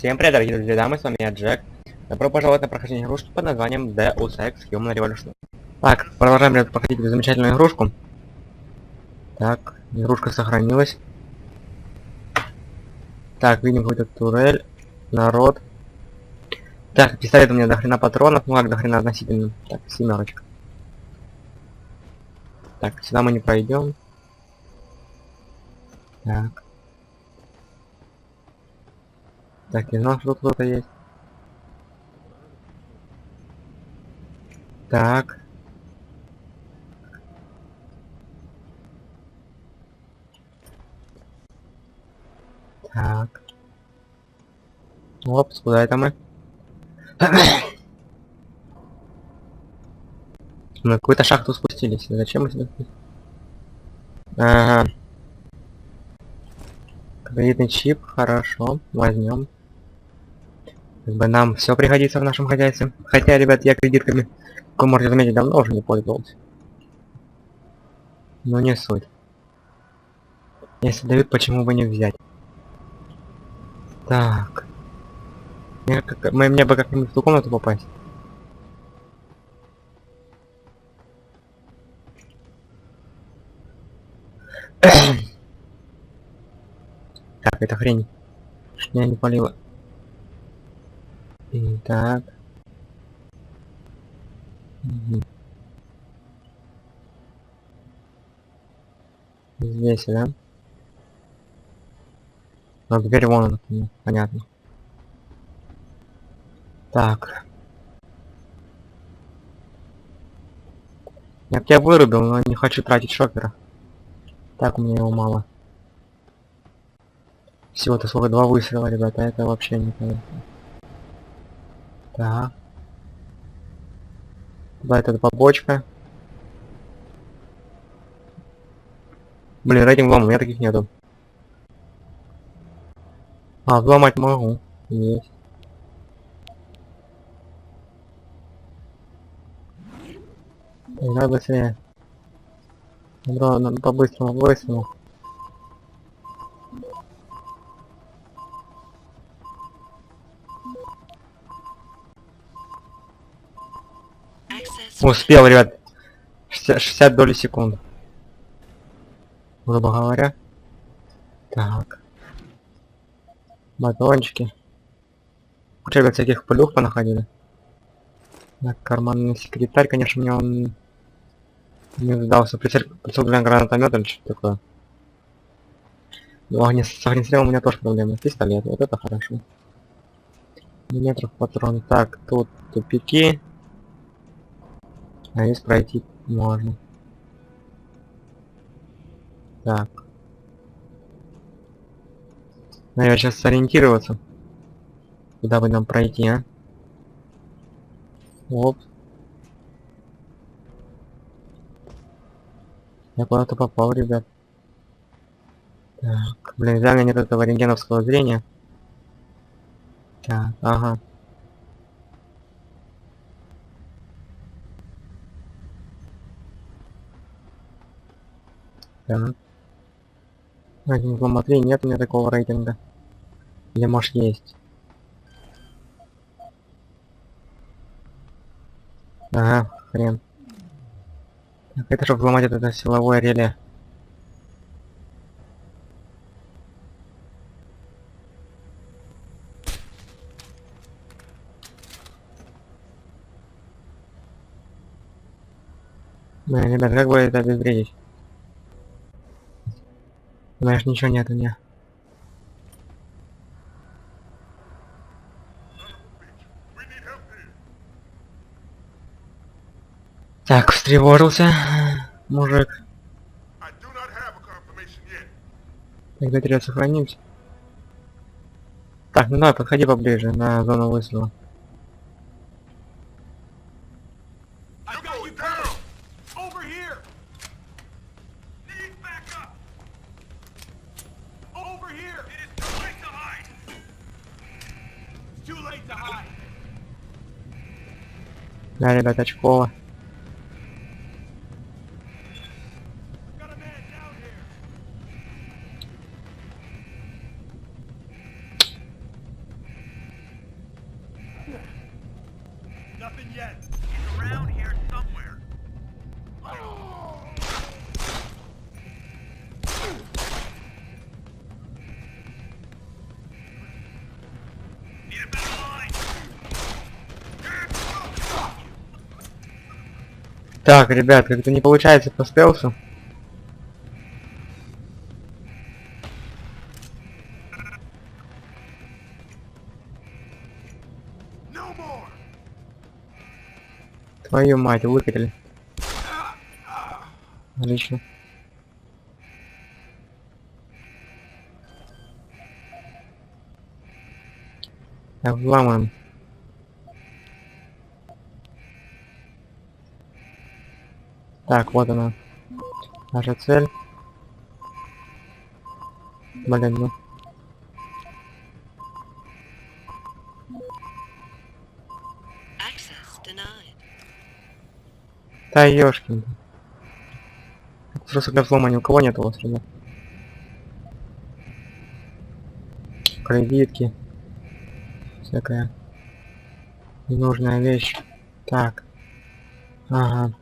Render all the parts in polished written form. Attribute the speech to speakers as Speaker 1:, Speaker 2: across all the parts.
Speaker 1: Всем привет, дорогие друзья, дамы, с вами я, Джек. Добро пожаловать на прохождение игрушки под названием Deus Human Revolution. Так, продолжаем, ребят, проходить эту замечательную игрушку. Так, игрушка сохранилась. Так, видим какую-то турель, народ. Так, пистолет у меня до хрена патронов, ну как до хрена относительно. Так, 7. Так, сюда мы не пройдем. Так. Так, не знал, что тут кто-то есть. Так. Так. Опс, куда это мы? Мы в какую-то шахту спустились. Зачем мы сюда спустились? Ага. Кредитный чип, хорошо, возьмем. Как бы нам все пригодится в нашем хозяйстве. Хотя, ребят, я кредитками, как вы можете заметить, давно уже не пользовался. Но не суть. Если дают, почему бы не взять? Так. Мне бы как-нибудь в ту комнату попасть. Так, это хрень. Что меня не полило. И так. Угу. Здесь, да? Но дверь вон она, понятно. Так. Я бы тебя вырубил, но не хочу тратить шокера. Так, у меня его мало. Всего-то сколько 2 выстрела, ребята, это вообще не понятно. Так. Да, это побочка. Блин, рейтинг взлома, у меня таких нету. А, взломать могу. Есть. Давай быстрее. Добро, надо по-быстрому. Успел, ребят. 60 доли секунды. Грубо говоря. Так. Батончики. Куча, ребят, всяких плюх понаходили. Так, карманный секретарь, конечно, мне он не сдался. Прицельный гранатомет или что-то такое. Но с огнестрелом у меня тоже проблемы. Пистолет, вот это хорошо. Миллиметров патрон. Так, тут тупики. А здесь пройти можно. Так. Наверное, сейчас сориентироваться. Куда бы нам пройти, а? Оп. Я куда-то попал, ребят. Так, блин, взяли нет этого рентгеновского зрения. Так, ага. Так. Рейтинг смотри, нет у меня такого рейтинга. Или может есть. Ага, хрен. Так, это чтобы взломать это силовое реле. Да, ребят, как бы это обезвредить? Знаешь, ничего нет у меня. Так, встревожился, мужик. Тогда терять сохранимся. Так, ну давай, подходи поближе на зону выстрела. Да, ребят, очково. Так, ребят, как-то не получается по стелсу. Твою мать, выкатили. Отлично. Так, взламываем. Так, вот она. Наша цель. Блин, ну. Да ёшкин. Просто для взлома ни у кого нет у вас, ребят. Кредитки. Всякая ненужная вещь. Так. Ага.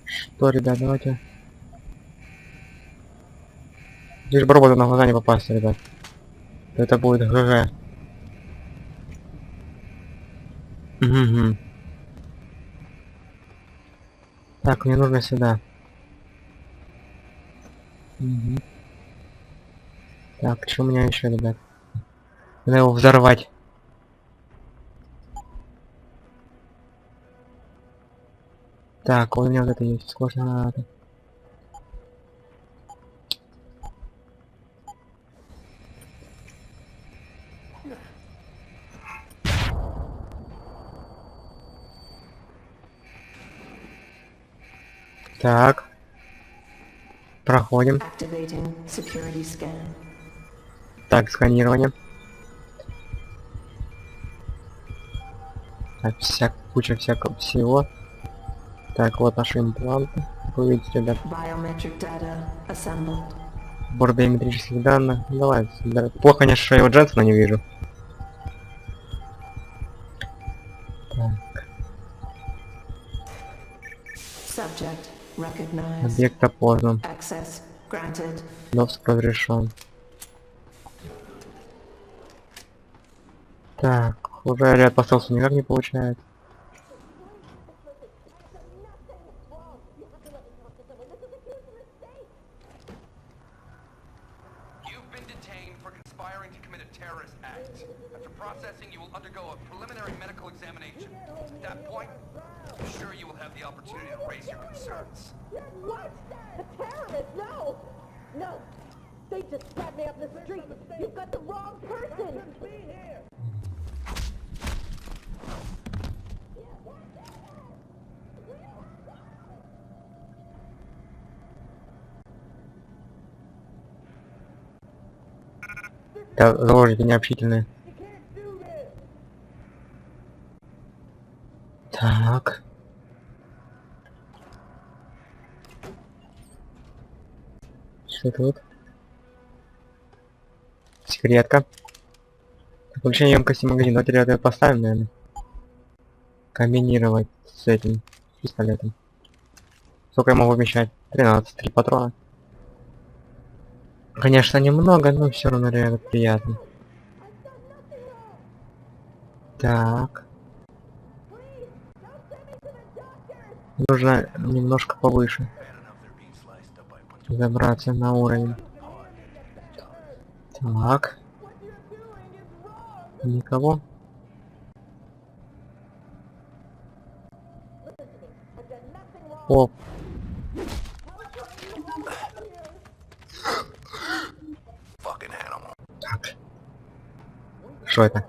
Speaker 1: Что, ребят, давайте. Лишь бы роботу на глаза не попасться, ребят. Это будет ГГ. Угу. Так, мне нужно сюда. Угу. Так, что у меня еще, ребят? Надо его взорвать. Так, у меня вот это есть. Сложно надо. Так. Проходим. Так, сканирование. Так, куча всякого всего. Так, вот наши импланты. Вы видите, ребят. Сбор биометрических данных. Давай. Да. Плохо, конечно, что я его Дженсона не вижу. Так. Объект опознан. Доступ разрешен. Так, уже ряд поставился никак не получается. Да, заложники необщительные. Так. Что тут? Секретка. Увеличение емкости магазина. Давайте рядом поставим, наверное. Комбинировать с этим пистолетом. Сколько я могу вмещать? 13, 3 патрона. Конечно, немного, но все равно реально приятно. Так. Нужно немножко повыше забраться на уровень. Так. Никого. Оп. Так. Что это?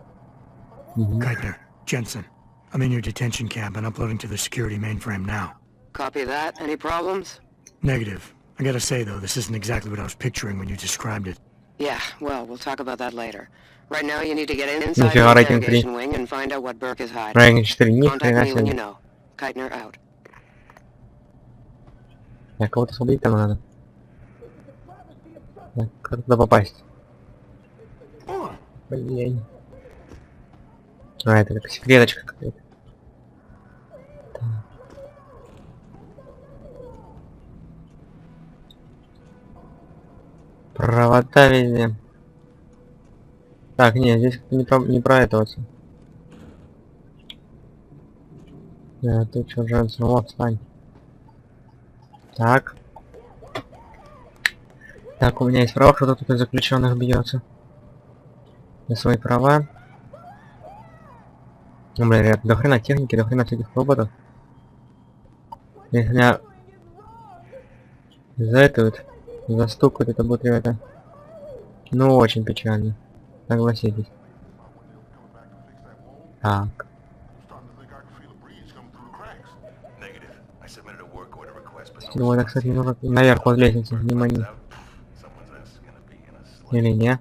Speaker 2: Geithner, Jensen, I'm in your detention camp and uploading to the security mainframe now.
Speaker 3: Copy that. Any problems?
Speaker 2: Negative. I gotta say though, this isn't exactly what I was picturing when you described it.
Speaker 3: Yeah, well, we'll talk about that later. Right now, you need to get inside the
Speaker 1: Нифига, рейтинг 3.
Speaker 3: interrogation wing and find out what Burke is hiding.
Speaker 1: Рейтинг 4, ни
Speaker 3: Contact
Speaker 1: хрена
Speaker 3: me when you
Speaker 1: себе.
Speaker 3: know. Geithner out.
Speaker 1: Я кого-то освободить там надо. Так, как туда попасть? Блин. А, это как секреточка какая-то. Провода везде. Так, нет, здесь не про это вот. Да, ты чё, Джонсон, вот, встань. Так. Так, у меня есть права, что-то тут из заключенных бьется. На свои права. Ну, блин, ребят, до хрена техники, до хрена всяких роботов. Если меня за это вот застукают, это будет, ребята, ну, очень печально. Согласитесь. Так. Ну, это, кстати, ну, наверх вот лестницы, внимание. Или не?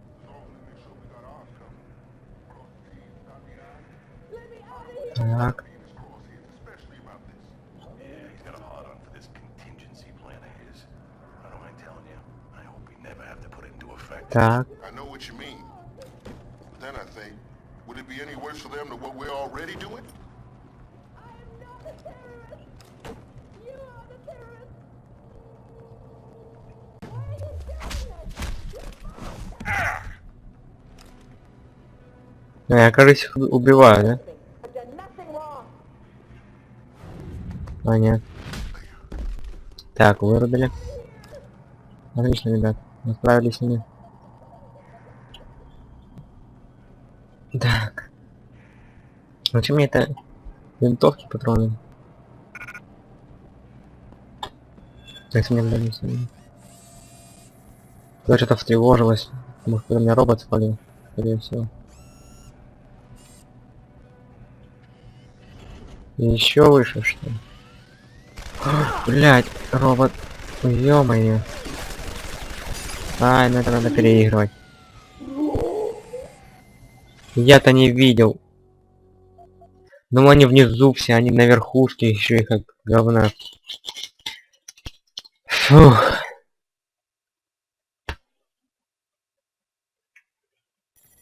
Speaker 1: Так. Так. Я, кажется, их убиваю, да? А, нет. Так, вырубили. Отлично, ребят. Мы справились с ними. Так. Зачем мне это винтовки, патроны? Если мне дали сами. Я что-то встревожилась. Может, когда меня робот спалил, скорее всего. И еще выше, что ли? Блять, робот. Ё-моё. Ай, ну это надо переигрывать. Я-то не видел. Ну они внизу все, они на верхушке еще и как говна. Фух.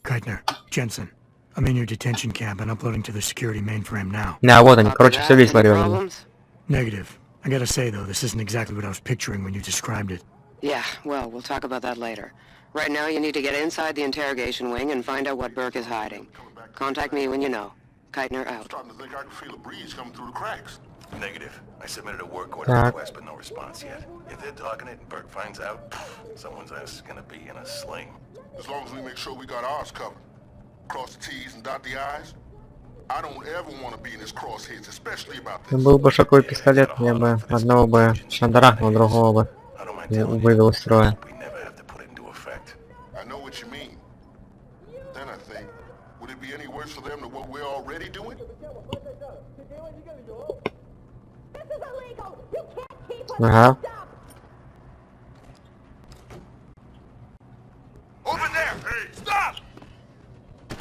Speaker 2: Keitner, Jensen, I'm in your detention camp and uploading to the security mainframe now.
Speaker 1: Да, вот они,
Speaker 3: Copy
Speaker 1: короче, все
Speaker 3: that.
Speaker 1: весело,
Speaker 3: Any
Speaker 1: ребята.
Speaker 3: problems?
Speaker 2: Negative. I gotta say, though, this isn't exactly what I was picturing when you described it.
Speaker 3: Yeah, well, we'll talk about that later. Right now, you need to get inside the interrogation wing and find out what Burke is hiding. Contact me when you know. Keitner out.
Speaker 4: Starting to think I can feel a breeze coming through the cracks.
Speaker 5: Negative. I submitted a work order request, but no response yet. If they're talking it and Burke finds out, someone's ass is gonna be in a sling.
Speaker 4: As long as we make sure we got ours covered. Cross the T's and dot the I's. I don't ever want to be in his crosshairs, especially about this.
Speaker 1: Был бы шоковый пистолет, я бы одного бы шандарахнул, другого бы вывел из строя.
Speaker 4: I know what you mean. Then I think, would it be any worse for them than what we're already doing?
Speaker 1: Ага.
Speaker 4: Over there! Hey, stop!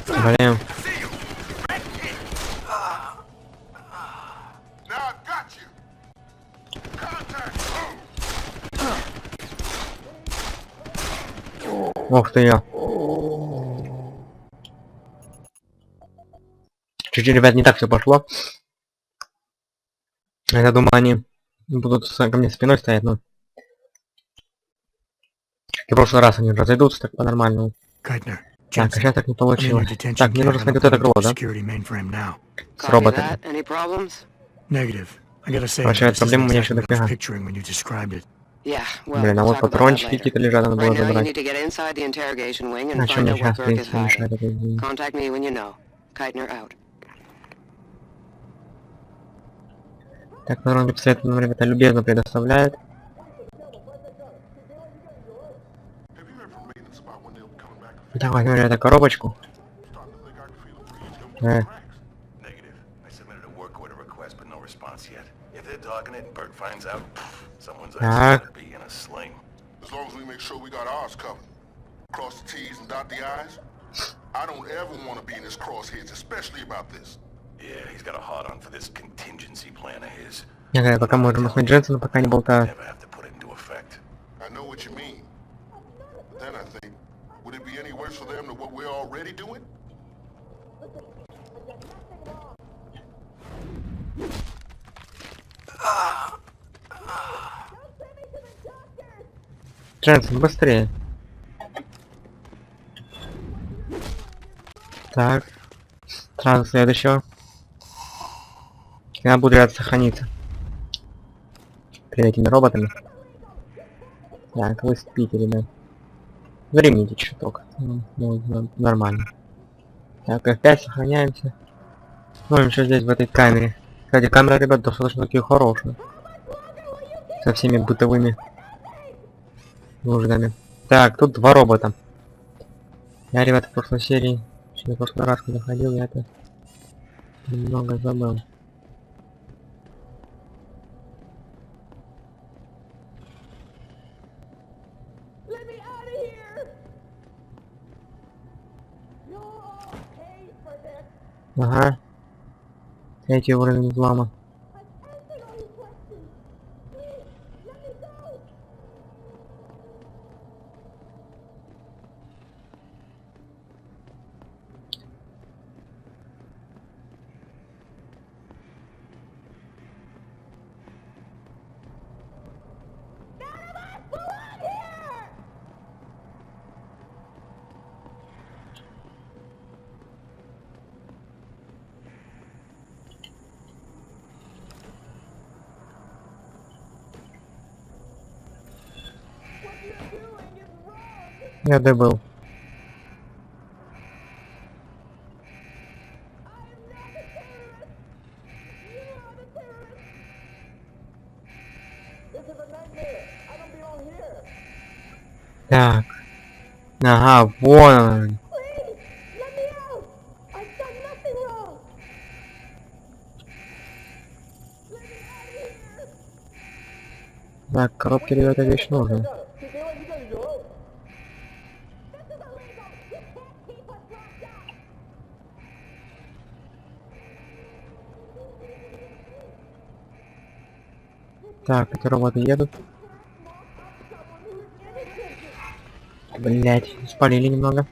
Speaker 1: Блин.
Speaker 4: Now I've got you. Contact!
Speaker 1: Ух ты я. Чуть-чуть, ребят, не так все пошло. Я думаю, они будут ко мне спиной стоять, но... И в прошлый раз они разойдутся так по-нормальному.
Speaker 2: Keitner,
Speaker 1: Так, а сейчас так не
Speaker 2: I'm in your
Speaker 1: получилось.
Speaker 2: detention
Speaker 1: Так, мне
Speaker 2: camp
Speaker 1: нужно
Speaker 2: and
Speaker 1: смотреть вот это
Speaker 2: uploading to
Speaker 1: крыло,
Speaker 2: the
Speaker 1: да?
Speaker 2: security mainframe now.
Speaker 1: С
Speaker 3: Copy
Speaker 1: роботами.
Speaker 3: that. Any problems?
Speaker 2: Negative. I gotta say,
Speaker 1: Вообще,
Speaker 2: this isn't
Speaker 1: проблем у меня
Speaker 2: exactly
Speaker 1: еще
Speaker 2: what I was
Speaker 1: дофига.
Speaker 2: picturing when you described it.
Speaker 3: Yeah, well,
Speaker 1: Блин, а
Speaker 3: we'll
Speaker 1: вот
Speaker 3: talk about that
Speaker 1: патрончики
Speaker 3: later.
Speaker 1: какие-то лежат, надо было
Speaker 3: Right now, you
Speaker 1: забрать.
Speaker 3: need to get inside the interrogation wing and
Speaker 1: А что
Speaker 3: find
Speaker 1: мне
Speaker 3: out what
Speaker 1: сейчас, в
Speaker 3: Burke is
Speaker 1: принципе, мешает
Speaker 3: hiding.
Speaker 1: это сделать?
Speaker 3: Contact me when you know. Keitner out.
Speaker 1: Так, патронный пистолет нам, ребята, любезно предоставляют.
Speaker 4: Have you heard from maintenance about when they'll be coming back?
Speaker 1: Давай, возьмем, ребята, коробочку.
Speaker 4: Starting to think I can feel a breeze coming through the cracks.
Speaker 5: Negative. I submitted a work order request, but no response yet. If they're talking it and Burke finds out, someone's ass is gonna be in a sling.
Speaker 4: As long as we make sure we got ours covered. Cross the T's and dot the I's. I don't ever want to be in his crosshairs, especially about this.
Speaker 5: Yeah, he's got a hard-on for this contingency plan of his.
Speaker 1: Я говорю, пока можем махнуть Дженсона, пока не болтают.
Speaker 5: Never have to put it into effect.
Speaker 4: I know what you mean. Then I think, would it be any worse for them than what we're already doing?
Speaker 1: Дженсен, быстрее. Так. Сразу следующего. Надо будет рад сохраниться. Перед этими роботами. Так, вы спите, ребят. Времени чуток. Ну, нормально. Так, опять сохраняемся. Ну, еще здесь, в этой камере. Кстати, камера, ребят, достаточно такие хорошие. Со всеми бытовыми нуждами. Так, тут два робота. Я, ребята, в прошлой серии, в прошлый раз, когда ходил, я это немного забыл. Ага. Третий уровень взлома. Я добыл. Так. Ага, вон он. Так, коробки, ребята, вещь нужна. Так, эти роботы едут. Блять, спалили немного.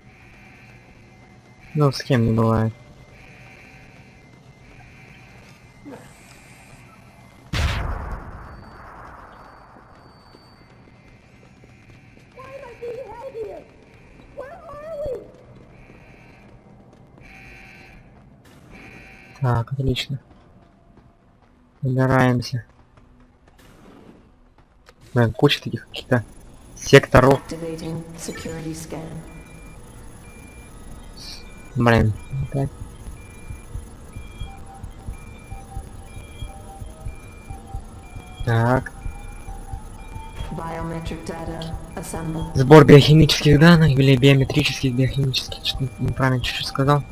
Speaker 1: Ну, с кем не бывает. Так, отлично. Убираемся. Блин, куча таких каких-то секторов. Блин, опять. Так. Сбор биохимических данных или биометрических, биохимических, что-то неправильно чуть-чуть сказал.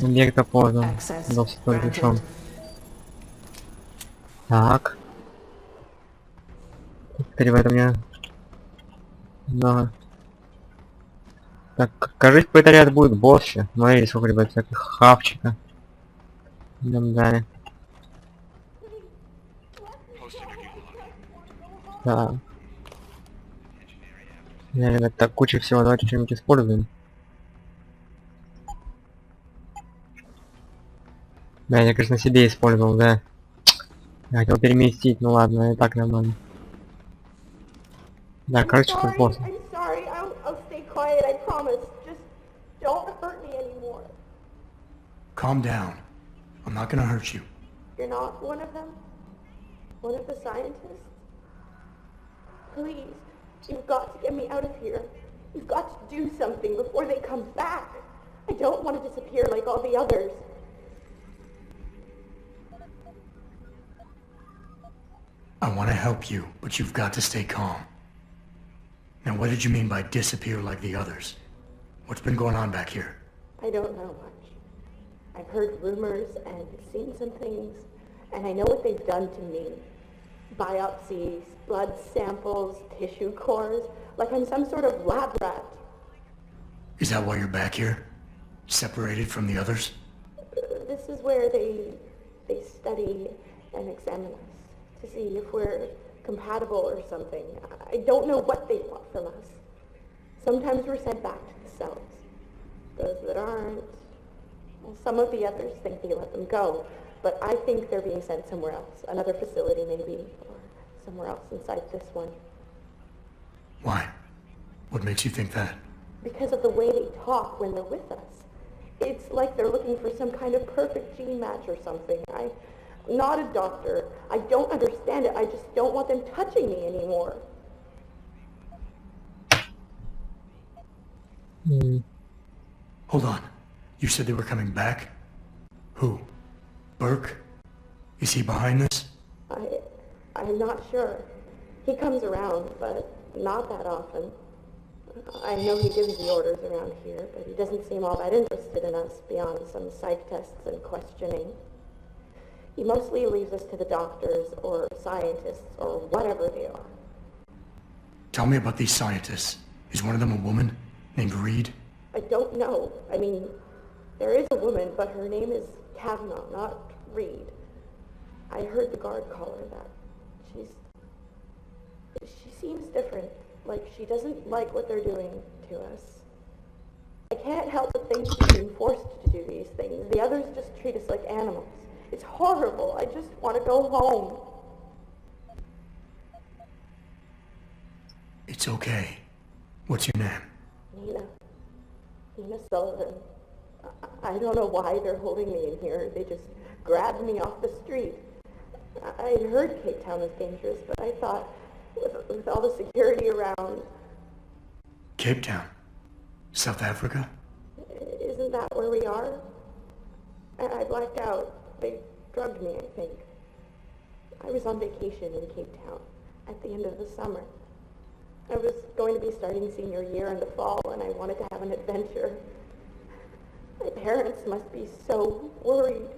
Speaker 1: Объект опознан. Доступ разрешен. Так. Ребята, мне... Да. Так, кажется, какой-то ряд будет босс еще. Смотрите, сколько, ребят, всяких хавчика. Идем далее. Так. Не, ребят, так куча всего, давайте что-нибудь используем. Да, я, конечно, себе использовал, да. Я хотел переместить, ну ладно, и так нормально. Да, короче, как босс.
Speaker 2: Calm down. I'm not gonna hurt you.
Speaker 6: You're not one of them? One of the scientists? Please, you've got to get me out of here. You've got to do something before they come back. I don't want to disappear like all the others.
Speaker 2: I want to help you, but you've got to stay calm. Now, what did you mean by disappear like the others? What's been going on back here?
Speaker 6: I don't know much. I've heard rumors and seen some things, and I know what they've done to me. Biopsies, blood samples, tissue cores, like I'm some sort of lab rat.
Speaker 2: Is that why you're back here? Separated from the others?
Speaker 6: This is where they study and examine us to see if we're compatible or something. I don't know what they want from us. Sometimes we're sent back to the cells. Those that aren't, Well, some of the others think they let them go, but I think they're being sent somewhere else. Another facility maybe, or somewhere else inside this one.
Speaker 2: Why? What makes you think that?
Speaker 6: Because of the way they talk when they're with us. It's like they're looking for some kind of perfect gene match or something. I'm not a doctor. I don't understand it. I just don't want them touching me anymore.
Speaker 2: Hold on. You said they were coming back? Who? Burke? Is he behind this?
Speaker 6: I'm not sure. He comes around, but not that often. I know he gives the orders around here, but he doesn't seem all that interested in us beyond some psych tests and questioning. He mostly leaves us to the doctors or scientists or whatever they are.
Speaker 2: Tell me about these scientists. Is one of them a woman named Reed?
Speaker 6: I don't know. I mean, there is a woman, but her name is Kavanaugh, not Reed. I heard the guard call her that. She seems different. Like she doesn't like what they're doing to us. I can't help but think she's being forced to do these things. The others just treat us like animals. It's horrible. I just want to go home.
Speaker 2: It's okay. What's your name?
Speaker 6: Nina Sullivan. I don't know why they're holding me in here. They just grabbed me off the street. I'd heard Cape Town was dangerous, but I thought with all the security around...
Speaker 2: Cape Town? South Africa?
Speaker 6: Isn't that where we are? I blacked out. They drugged me, I think. I was on vacation in Cape Town at the end of the summer. I was going to be starting senior year in the fall, and I wanted to have an adventure. My parents must be so worried.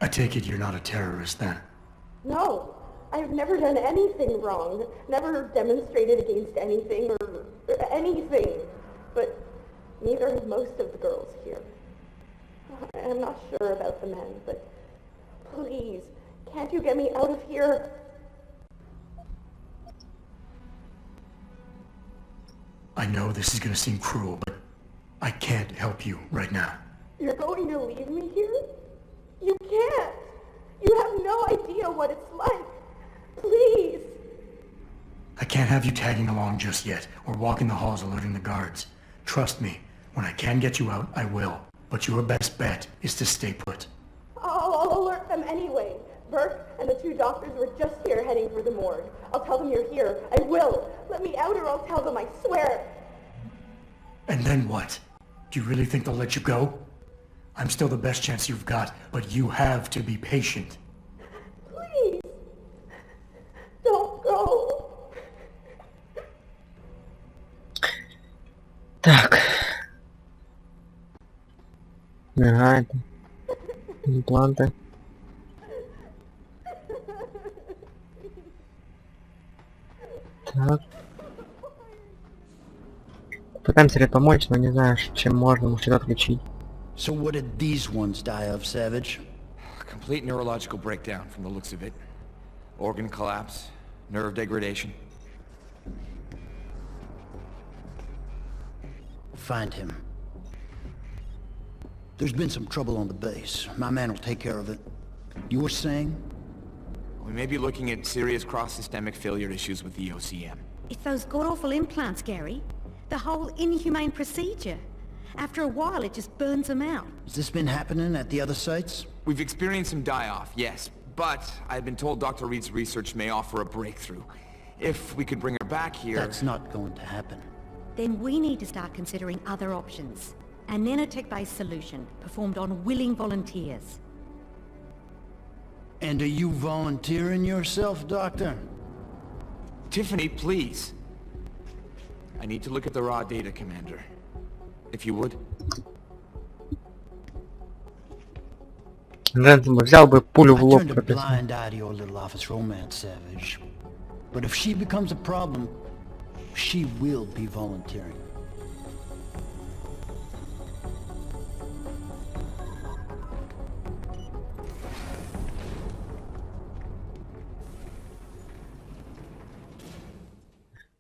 Speaker 2: I take it you're not a terrorist, then?
Speaker 6: No, I've never done anything wrong. Never demonstrated against anything or anything. But neither have most of the girls here. I'm not sure about the men, but please, can't you get me out of here?
Speaker 2: I know this is gonna seem cruel, but I can't help you right now.
Speaker 6: You're going to leave me here? You can't! You have no idea what it's like! Please!
Speaker 2: I can't have you tagging along just yet, or walking the halls alerting the guards. Trust me, when I can get you out, I will. But your best bet is to stay put.
Speaker 6: I'll alert them anyway. Burke and the two doctors were just here heading for the morgue. I'll tell them you're here. I will. Let me out or I'll tell them, I swear.
Speaker 2: And then what? Do you really think they'll let you go? I'm still the best chance you've got, but you have to be patient.
Speaker 6: Please. Don't go.
Speaker 1: Так. Ага, это импланты. Так. Пытаемся ли помочь, но не знаю, чем можно, может что-то отключить.
Speaker 7: So what did these ones die of, Savage?
Speaker 8: Complete neurological breakdown from the looks of it. Organ collapse, nerve degradation.
Speaker 7: Find him. There's been some trouble on the base. My man will take care of it. You were saying?
Speaker 8: We may be looking at serious cross-systemic failure issues with the OCM.
Speaker 9: It's those god-awful implants, Gary. The whole inhumane procedure. After a while, it just burns them out.
Speaker 7: Has this been happening at the other sites?
Speaker 8: We've experienced some die-off, yes, but I've been told Dr. Reed's research may offer a breakthrough. If we could bring her back here...
Speaker 7: That's not going to happen.
Speaker 9: Then we need to start considering other options. A nanotech-based solution, performed on willing volunteers.
Speaker 7: And are you volunteering yourself, Doctor?
Speaker 8: Tiffany, please. I need to look at the raw data, Commander. If you would.
Speaker 1: Рэнсом взял бы пулю в
Speaker 7: I
Speaker 1: лоб,
Speaker 7: turned a
Speaker 1: прописал.
Speaker 7: blind eye to your little office romance, Savage. But if she becomes a problem, she will be volunteering.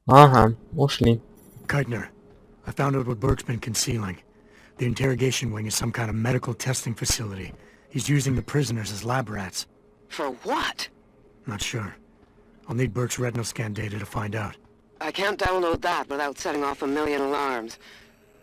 Speaker 1: Ага, ушли.
Speaker 2: Keitner, I found out what Burke's been concealing. The interrogation wing is some kind of medical testing facility. He's using the prisoners as lab rats.
Speaker 3: For what?
Speaker 2: Not sure. I'll need Burke's retinal scan data to find out.
Speaker 3: I can't download that without setting off a million alarms.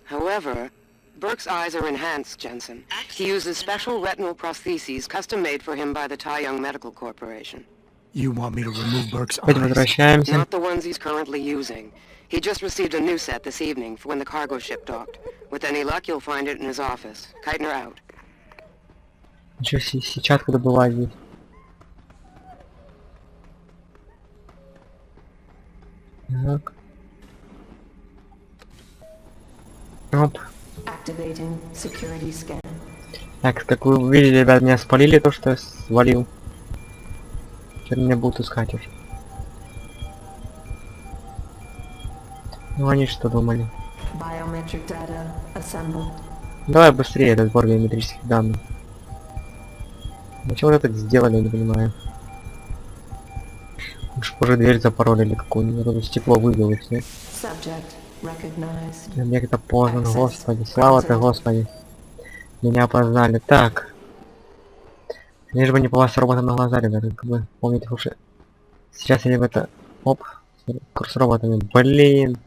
Speaker 3: However, Burke's eyes are enhanced, Jensen. He uses special retinal prostheses custom-made for him by the Taiyang Medical Corporation.
Speaker 2: You want me to remove Burke's
Speaker 1: Опять
Speaker 2: eyes?
Speaker 1: возвращаемся.
Speaker 3: Not the ones he's currently using. He just received a new set this evening for when the cargo ship docked. With any luck, you'll find it in his office. Keitner out.
Speaker 1: Ничего себе, сетчатку добывать здесь. Так. Оп.
Speaker 10: Activating security scan.
Speaker 1: Так, как вы увидели, ребят, меня спалили то, что я свалил. Теперь меня будут искать уже. Ну они что думали?
Speaker 10: Biometric data assembled.
Speaker 1: Давай быстрее этот сбор биометрических данных. Зачем вот это сделали, я не понимаю. Уж позже дверь запороли или какую-нибудь, тут стекло выбило и все. Объект опознан, господи, слава-то, господи. Меня опознали. Так. Лишь бы не попасть с роботом на глаза, ребята, как бы помните лучше. Сейчас я это... Оп, с роботами, блин.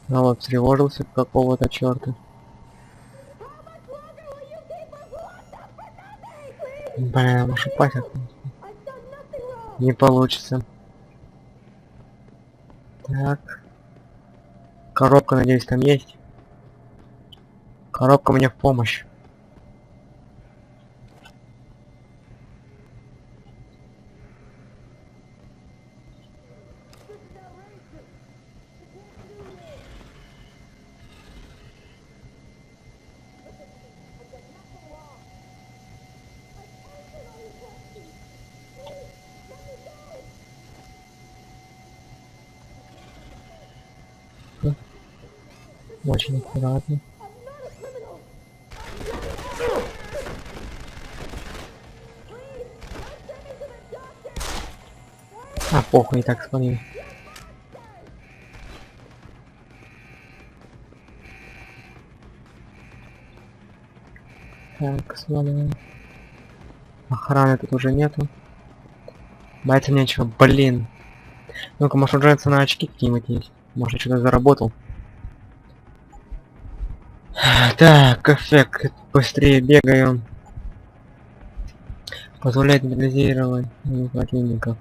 Speaker 1: А вот встревожился какого-то черта. Блин, может упасть? Не получится. Так. Коробка, надеюсь, там есть. Коробка мне в помощь. Очень аккуратно. А, похуй, и так смотри. Так, сваливаем. Охраны тут уже нету. Бояться нечего, блин. Ну-ка, может, у Дженсона очки какие-нибудь есть? Может, что-то заработал? Так, эффект. Быстрее бегаю. Позволяет нейтрализировать противников.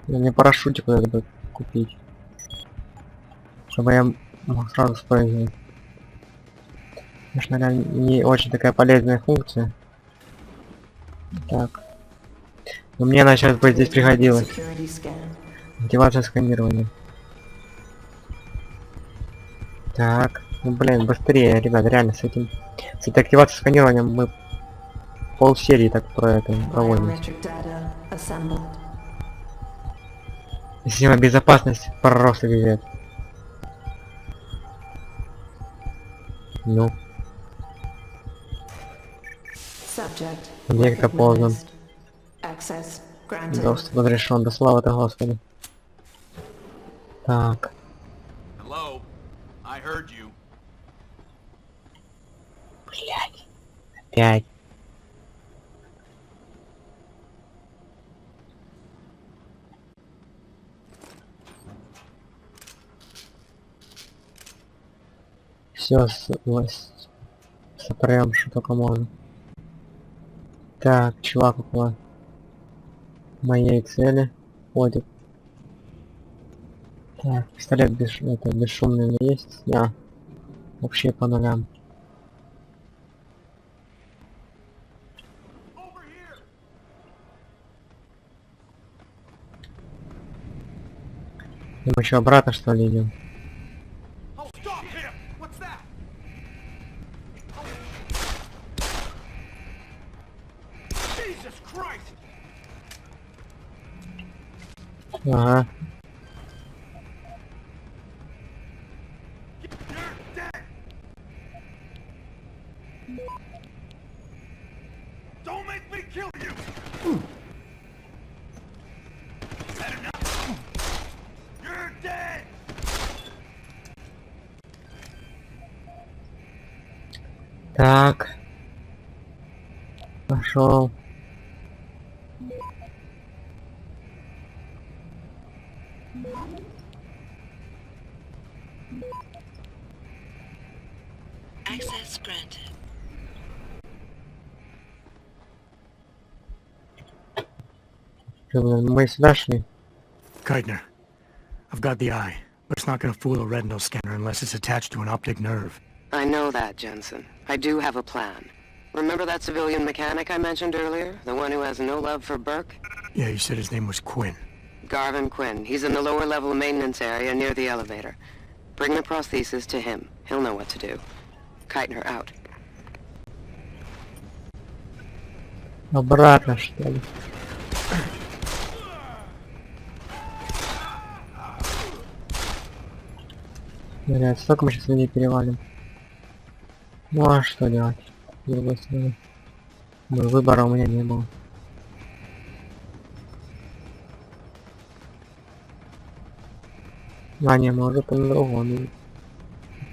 Speaker 1: Мне парашютик куда-то бы купить. Чтобы я мог сразу спрыгнуть. Конечно, реально не очень такая полезная функция. Так. Но мне она сейчас бы здесь пригодилась. Активация сканирования. Так. Ну блин, быстрее, ребят, реально с этой активацией сканирования мы полсерии так про это проводим. Система безопасности просто бежит. Ну. Объект опознан. Доступ разрешен, да слава-то Господи. Так. Блять. Опять. Все, сопрям, что только можно. Так, чувак около моей цели ходит. Так, пистолет бесшумный у меня есть. Я вообще по нулям. Мы еще обратно что ли идем? Ага. Так. Пошел.
Speaker 11: Access granted.
Speaker 1: Что, блин, мы сюда шли?
Speaker 2: Keitner, I've got the eye, but it's not gonna fool a retinal scanner unless it's attached to an optic nerve.
Speaker 3: I know that, Jensen. I do have a plan. Remember that civilian mechanic I mentioned earlier? The one who has no love for Burke?
Speaker 2: Yeah, you said his name was Quinn.
Speaker 3: Garvin Quinn. He's in the lower level maintenance area near the elevator. Bring the prosthesis to him. He'll know what to do. Keitner out.
Speaker 1: Обратно, что ли? Блядь, столько мы сейчас людей перевалим. Ну а что делать? С другой стороны. Выбора у меня не было. А, не, мы уже по-другому.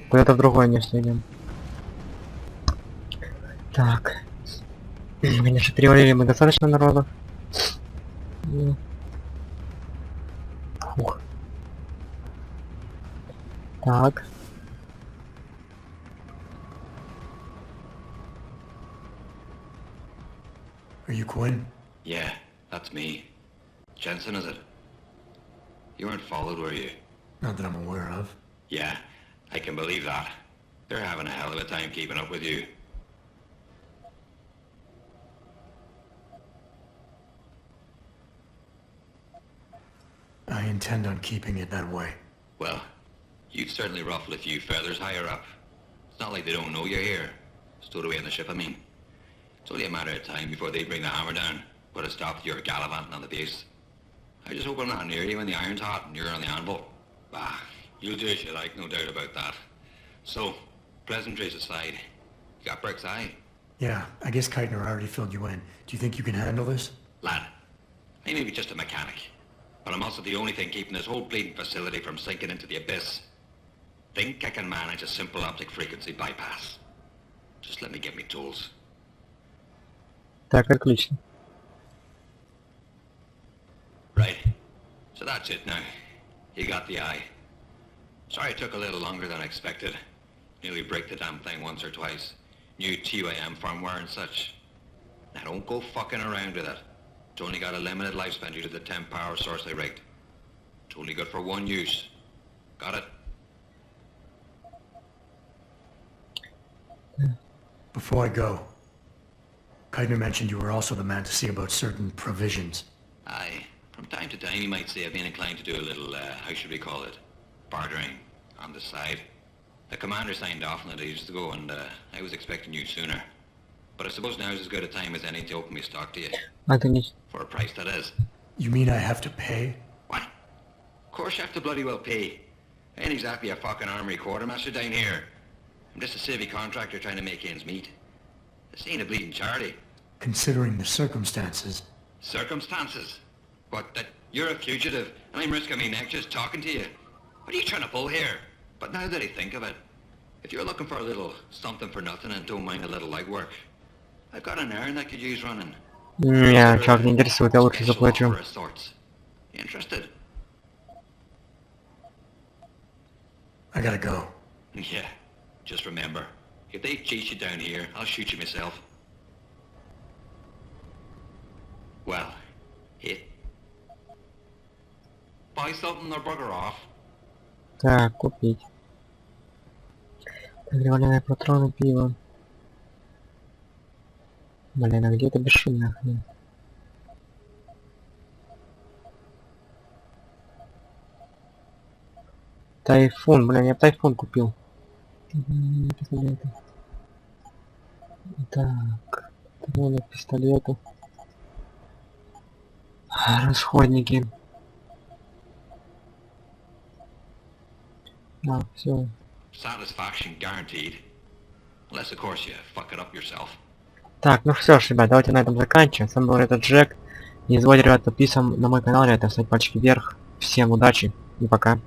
Speaker 1: Куда-то в другое место идем. Так. Конечно, перевалили мы достаточно народу. Ух. Так.
Speaker 2: Are you Quinn?
Speaker 5: Yeah, that's me. Jensen, is it? You weren't followed, were you?
Speaker 2: Not that I'm aware of.
Speaker 5: Yeah, I can believe that. They're having a hell of a time keeping up with you.
Speaker 2: I intend on keeping it that way.
Speaker 5: Well, you'd certainly ruffle a few feathers higher up. It's not like they don't know you're here. Stowed away on the ship, I mean. It's only a matter of time before they bring the hammer down. Put a stop to your gallivanting on the base. I just hope I'm not near you when the iron's hot and you're on the anvil. Bah, you'll do as you like, no doubt about that. So, pleasantries aside, you got Burke's eye?
Speaker 2: Yeah, I guess Keitner already filled you in. Do you think you can handle this?
Speaker 5: Lad, I may be just a mechanic, but I'm also the only thing keeping this whole bleeding facility from sinking into the abyss. Think I can manage a simple optic frequency bypass. Just let me get me tools.
Speaker 1: Так, отлично.
Speaker 5: Right. So that's it now. You got the eye. Sorry it took a little longer than I expected. Nearly break the damn thing once or twice. New TUAM firmware and such. Now don't go fucking around with it. It's only got a limited lifespan due to the 10 power source they rigged. It's only good for one use. Got it?
Speaker 2: Before I go, Keitner mentioned you were also the man to see about certain provisions.
Speaker 5: Aye. From time to time, you might say I've been inclined to do a little, how should we call it? Bartering on the side. The commander signed off on it ages ago, and I was expecting you sooner. But I suppose now's as good a time as any to open my stock to you. For a price, that is.
Speaker 2: You mean I have to pay?
Speaker 5: What? Of course you have to bloody well pay. I ain't exactly a fucking armory quartermaster down here. I'm just a civvy contractor trying to make ends meet. This ain't a bleeding charity.
Speaker 2: Considering the circumstances.
Speaker 5: Circumstances? What, that you're a fugitive and I'm risking my neck just talking to you? What are you trying to pull here? But now that I think of it, if you're looking for a little something for nothing and don't mind a little legwork, I've got an errand I could use running.
Speaker 1: Меня чувак не интересует, я лучше заплачу.
Speaker 5: Interested?
Speaker 2: I gotta go.
Speaker 5: Yeah, just remember, if they chase you down here, I'll shoot you myself. Well, hit. Buy something or bugger off.
Speaker 1: Так, купить. Револьверные патроны, пиво. Блин, а где это бесшумная хрень? Тайфун, блин, я тайфун купил. Пистолеты. Так, патроны, пистолеты. Расходники. А, все.
Speaker 5: Satisfaction guaranteed. Unless, of course, you fuck it up yourself.
Speaker 1: Так, ну что ж, ребят, давайте на этом заканчиваем. С вами был этот Джек. Не забывайте, ребят, подписываться на мой канал, ребята, ставить пальчики вверх. Всем удачи и пока.